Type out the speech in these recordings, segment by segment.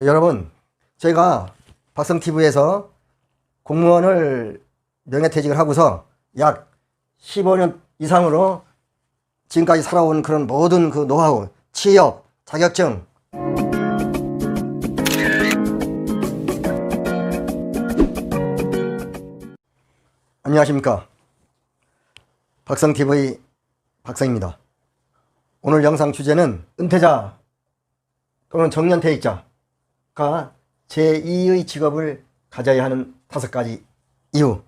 여러분, 저희가 박성TV에서 공무원을 명예퇴직을 하고서 약 15년 이상으로 지금까지 살아온 그런 모든 그 노하우, 취업, 자격증, 안녕하십니까. 박성TV 박성입니다. 오늘 영상 주제는 은퇴자 또는 정년퇴직자가 제2의 직업을 가져야 하는 5가지 이유,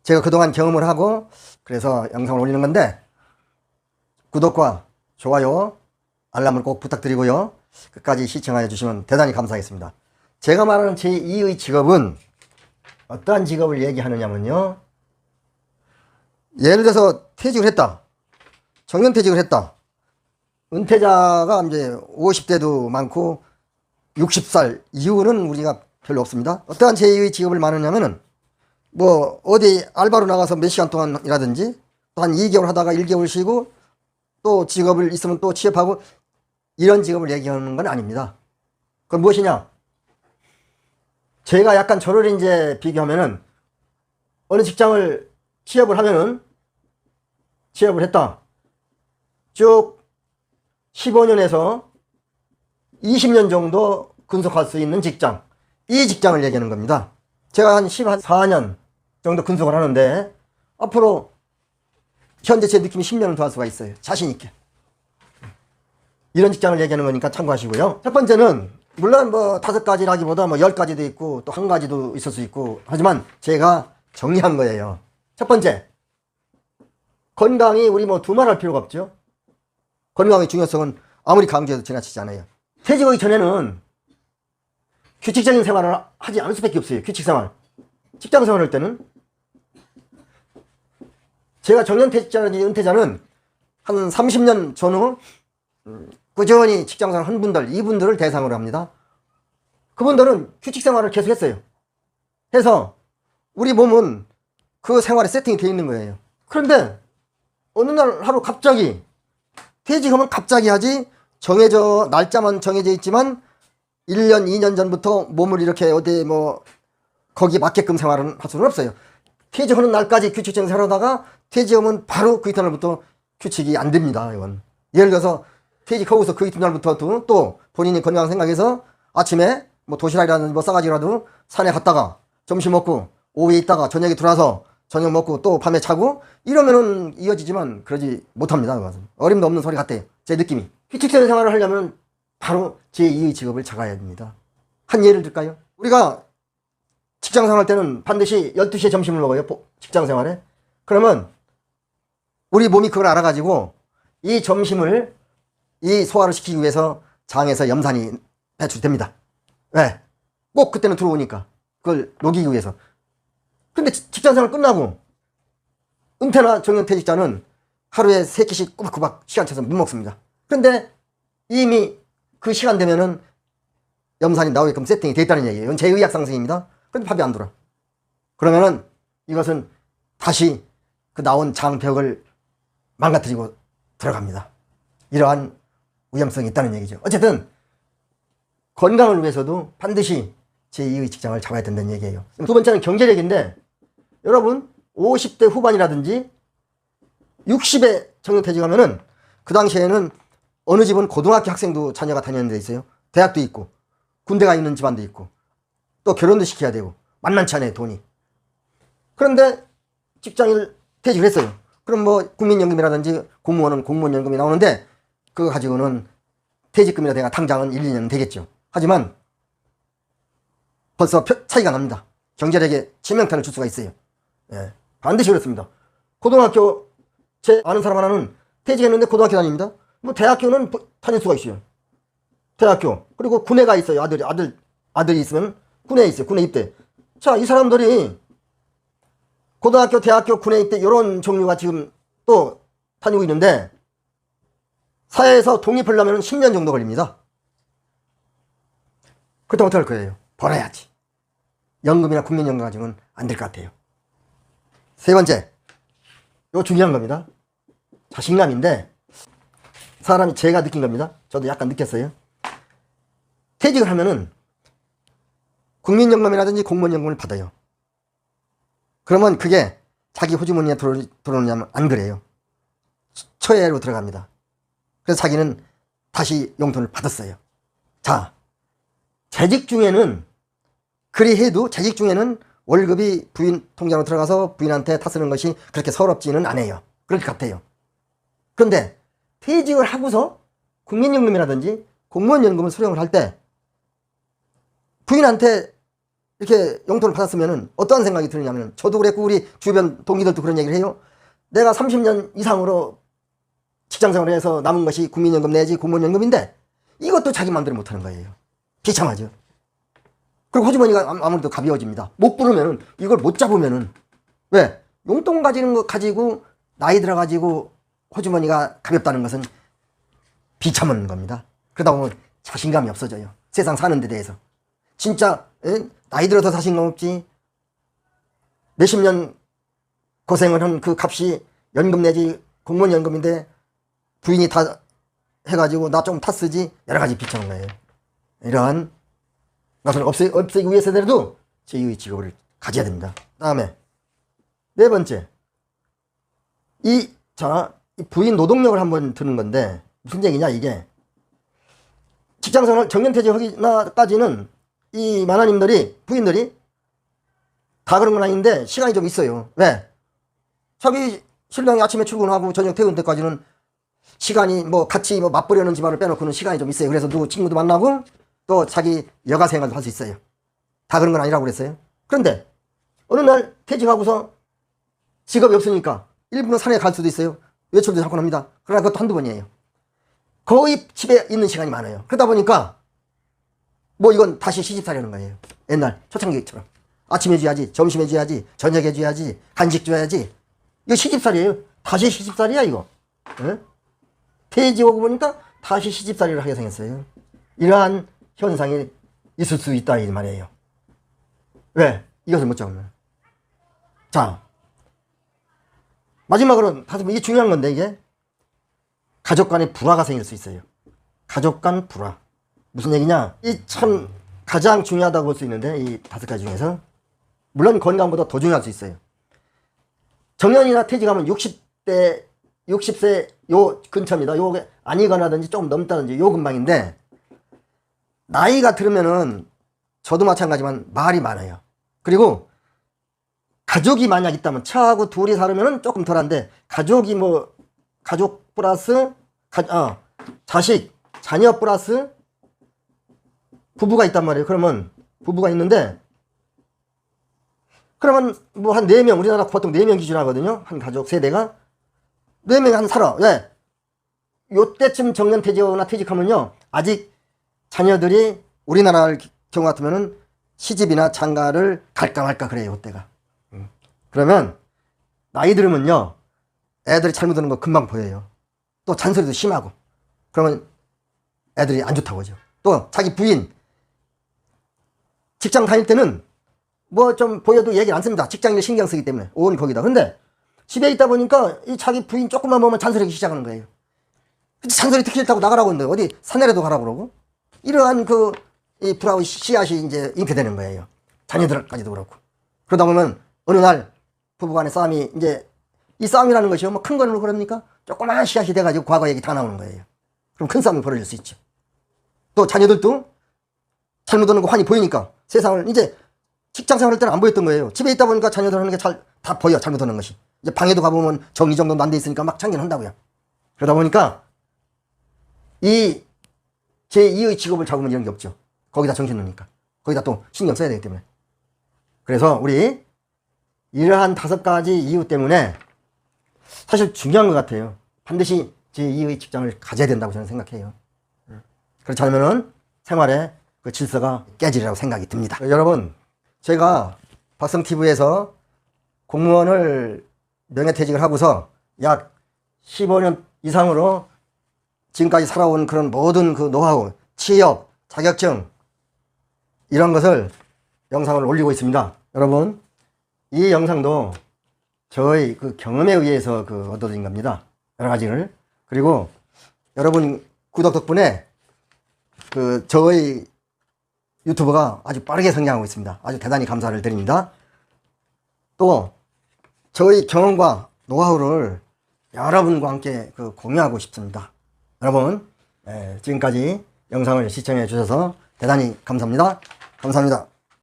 제가 그동안 경험을 하고 그래서 영상을 올리는 건데, 구독과 좋아요, 알람을 꼭 부탁드리고요. 끝까지 시청해 주시면 대단히 감사하겠습니다. 제가 말하는 제2의 직업은 어떠한 직업을 얘기하느냐면요, 예를 들어서 퇴직을 했다, 정년퇴직을 했다. 은퇴자가 이제 50대도 많고 60살 이후는 우리가 별로 없습니다. 어떠한 제2의 직업을 말하냐면은 뭐 어디 알바로 나가서 몇 시간 동안이라든지 또 한 2개월 하다가 1개월 쉬고 또 직업을 있으면 또 취업하고, 이런 직업을 얘기하는 건 아닙니다. 그건 무엇이냐? 제가 약간 저를 이제 비교하면은 어느 직장을 취업을 하면은 취업을 했다, 쭉 15년에서 20년 정도 근속할 수 있는 직장, 이 직장을 얘기하는 겁니다. 제가 한 14년 정도 근속을 하는데 앞으로 현재 제 느낌이 10년은 더 할 수가 있어요. 자신 있게. 이런 직장을 얘기하는 거니까 참고하시고요. 첫 번째는 물론 뭐 5가지라기보다 뭐 10가지도 있고 또 1가지도 있을 수 있고 하지만 제가 정리한 거예요. 첫 번째, 건강이 우리 뭐 두말할 필요가 없죠. 건강의 중요성은 아무리 강조해도 지나치지 않아요. 퇴직하기 전에는 규칙적인 생활을 하지 않을 수밖에 없어요. 규칙생활. 직장생활 할 때는 제가 정년퇴직자라든지 은퇴자는 한 30년 전후 꾸준히 직장생활 한 분들, 이분들을 대상으로 합니다. 그분들은 규칙생활을 계속 했어요. 해서 우리 몸은 그 생활에 세팅이 되어 있는 거예요. 그런데 어느 날 하루 갑자기 퇴직하면 갑자기 하지, 정해져, 날짜만 정해져 있지만 1년, 2년 전부터 몸을 이렇게 어디 뭐 거기 맞게끔 생활은 할 수는 없어요. 퇴직하는 날까지 규칙적인 생활하다가 퇴직하면 바로 그 이튿날부터 규칙이 안 됩니다. 이건 예를 들어서 퇴직하고서 그 이튿날부터 또 본인이 건강 생각해서 아침에 뭐 도시락이라든지 뭐 싸가지라도 산에 갔다가 점심 먹고 오후에 있다가 저녁에 들어와서 저녁 먹고 또 밤에 자고 이러면은 이어지지만 그러지 못합니다. 그것은 어림도 없는 소리 같아요. 제 느낌이. 규칙적인 생활을 하려면 바로 제2의 직업을 잡아야 됩니다. 한 예를 들까요? 우리가 직장 생활 때는 반드시 12시에 점심을 먹어요. 직장 생활에. 그러면 우리 몸이 그걸 알아가지고 이 점심을 이 소화를 시키기 위해서 장에서 염산이 배출됩니다. 왜? 꼭 그때는 들어오니까 그걸 녹이기 위해서. 근데 직장생활 끝나고 은퇴나 정년퇴직자는 하루에 3끼씩 꼬박꼬박 시간 쳐서 못 먹습니다. 그런데 이미 그 시간 되면은 염산이 나오게끔 세팅이 되어 있다는 얘기예요. 이건 제의학 상승입니다. 그런데 밥이 안 들어. 그러면은 이것은 다시 그 나온 장벽을 망가뜨리고 들어갑니다. 이러한 위험성이 있다는 얘기죠. 어쨌든 건강을 위해서도 반드시 제2의 직장을 잡아야 된다는 얘기예요. 두 번째는 경제력인데, 여러분 50대 후반이라든지 60에 정년퇴직하면은 그 당시에는 어느 집은 고등학교 학생도 자녀가 다니는 데 있어요. 대학도 있고 군대가 있는 집안도 있고 또 결혼도 시켜야 되고 만만치 않아요, 돈이. 그런데 직장을 퇴직을 했어요. 그럼 뭐 국민연금이라든지 공무원은 공무원연금이 나오는데 그거 가지고는 퇴직금이라 내가 당장은 1, 2년은 되겠죠. 하지만 벌써 차이가 납니다. 경제력에 치명타를 줄 수가 있어요. 예, 반드시 그렇습니다. 고등학교, 제 아는 사람 하나는 퇴직했는데 고등학교 다닙니다. 뭐 대학교는 다닐 수가 있어요. 대학교. 그리고 군에가 있어요. 아들이 있으면 군에 있어요. 군에 입대. 자, 이 사람들이 고등학교, 대학교, 군에 입대 이런 종류가 지금 또 다니고 있는데 사회에서 독립하려면 10년 정도 걸립니다. 그렇다면 어떡할 거예요? 벌어야지. 연금이나 국민연금 가지고는 안 될 것 같아요. 세 번째, 이거 중요한 겁니다. 자신감인데, 사람이 제가 느낀 겁니다. 저도 약간 느꼈어요. 퇴직을 하면은 국민연금이라든지 공무원연금을 받아요. 그러면 그게 자기 호주머니에 들어오냐면 안 그래요. 처해로 들어갑니다. 그래서 자기는 다시 용돈을 받았어요. 자, 재직 중에는 그리 해도 재직 중에는 월급이 부인 통장으로 들어가서 부인한테 다 쓰는 것이 그렇게 서럽지는 않아요. 그럴 것 같아요. 그런데 퇴직을 하고서 국민연금이라든지 공무원연금을 수령을 할 때 부인한테 이렇게 용돈을 받았으면 어떠한 생각이 드느냐면, 저도 그랬고 우리 주변 동기들도 그런 얘기를 해요. 내가 30년 이상으로 직장생활을 해서 남은 것이 국민연금 내지 공무원연금인데 이것도 자기 마음대로 못하는 거예요. 비참하죠. 그리고 호주머니가 아무래도 가벼워집니다. 못 부르면은, 이걸 못 잡으면은, 왜? 용돈 가지는 거 가지고 나이 들어가지고 호주머니가 가볍다는 것은 비참한 겁니다. 그러다 보면 자신감이 없어져요. 세상 사는 데 대해서. 진짜 나이 들어서 자신감 없지, 몇십 년 고생을 한 그 값이 연금 내지 공무원 연금인데 부인이 다 해가지고 나 좀 탔으지, 여러 가지 비참한 거예요. 이러한 것을 없애기 위해서라도 제2의 직업을 가져야 됩니다. 다음에 네 번째, 이 부인 노동력을 한번 드는 건데 무슨 얘기냐. 이게 직장생활 정년퇴직하기까지는 이 만화님들이, 부인들이 다 그런 건 아닌데 시간이 좀 있어요. 왜? 자기 신랑이 아침에 출근하고 저녁 퇴근 때까지는 시간이 같이 맞벌이하는 집안을 빼놓고는 시간이 좀 있어요. 그래서 누구 친구도 만나고 또 자기 여가 생활도 할 수 있어요. 다 그런 건 아니라고 그랬어요. 그런데 어느 날 퇴직하고서 직업이 없으니까 일부러 산에 갈 수도 있어요. 외출도 잠깐 합니다. 그러나 그것도 한두 번이에요. 거의 집에 있는 시간이 많아요. 그러다 보니까 이건 다시 시집살이 하는 거예요. 옛날 초창기처럼 아침에 줘야지, 점심에 줘야지, 저녁에 줘야지, 간식 줘야지. 이거 시집살이에요. 다시 시집살이야 이거. 네? 퇴직하고 보니까 다시 시집살이를 하게 생겼어요. 이러한 현상이 있을 수 있다 이 말이에요. 왜? 이것을 못 잡으면. 자, 마지막으로 이게 중요한 건데, 이게 가족 간의 불화가 생길 수 있어요. 가족 간 불화. 무슨 얘기냐? 이 참 가장 중요하다고 볼 수 있는데, 이 5가지 중에서 물론 건강보다 더 중요할 수 있어요. 정년이나 퇴직하면 60세 요 근처입니다. 요게 아니거나든지 조금 넘다든지 요 근방인데, 나이가 들으면은 저도 마찬가지지만 말이 많아요. 그리고 가족이 만약 있다면, 차하고 둘이 살으면은 조금 덜한데, 가족이 가족 플러스 자식, 자녀 플러스 부부가 있단 말이에요. 그러면 부부가 있는데, 그러면 한 4명, 우리나라 보통 4명 기준 하거든요. 한 가족 세대가 4명이 한 살아. 왜? 요때쯤 정년퇴직이나 퇴직하면요, 아직 자녀들이 우리나라 경우 같으면은 시집이나 장가를 갈까 말까 그래요. 요때가. 그러면 나이 들으면요, 애들이 잘못하는 거 금방 보여요. 또 잔소리도 심하고. 그러면 애들이 안 좋다고 하죠. 또 자기 부인 직장 다닐 때는 좀 보여도 얘기 안 씁니다. 직장인을 신경 쓰기 때문에 온 거기다. 근데 집에 있다 보니까 이 자기 부인 조금만 보면 잔소리하기 시작하는 거예요. 잔소리 듣기 싫다고 나가라고 하는데 어디 산에라도 가라고 그러고. 이러한 이 불화의 씨앗이 이제 잉태되는 거예요. 자녀들까지도 그렇고. 그러다 보면 어느 날 부부간의 싸움이, 이제 이 싸움이라는 것이 큰 거는 그럽니까? 조그마한 씨앗이 돼가지고 과거 얘기 다 나오는 거예요. 그럼 큰 싸움이 벌어질 수 있죠. 또 자녀들도 잘못하는 거 환히 보이니까 세상을, 이제 직장 생활할 때는 안 보였던 거예요. 집에 있다 보니까 자녀들 하는 게 다 보여, 잘못하는 것이. 이제 방에도 가보면 정리정돈도 안 돼 있으니까 막 참견한다고요. 그러다 보니까 이 제2의 직업을 잡으면 이런 게 없죠. 거기다 정신 놓으니까. 거기다 또 신경 써야 되기 때문에. 그래서 우리 이러한 5가지 이유 때문에 사실 중요한 것 같아요. 반드시 제2의 직장을 가져야 된다고 저는 생각해요. 그렇지 않으면 생활의 그 질서가 깨지리라고 생각이 듭니다. 여러분, 제가 박성TV에서 공무원을 명예퇴직을 하고서 약 15년 이상으로 지금까지 살아온 그런 모든 그 노하우, 취업, 자격증, 이런 것을 영상을 올리고 있습니다. 여러분, 이 영상도 저의 그 경험에 의해서 얻어진 겁니다. 여러 가지를. 그리고 여러분 구독 덕분에 저의 유튜브가 아주 빠르게 성장하고 있습니다. 아주 대단히 감사를 드립니다. 또 저희 경험과 노하우를 여러분과 함께 공유하고 싶습니다. 여러분, 지금까지 영상을 시청해 주셔서 대단히 감사합니다. 감사합니다.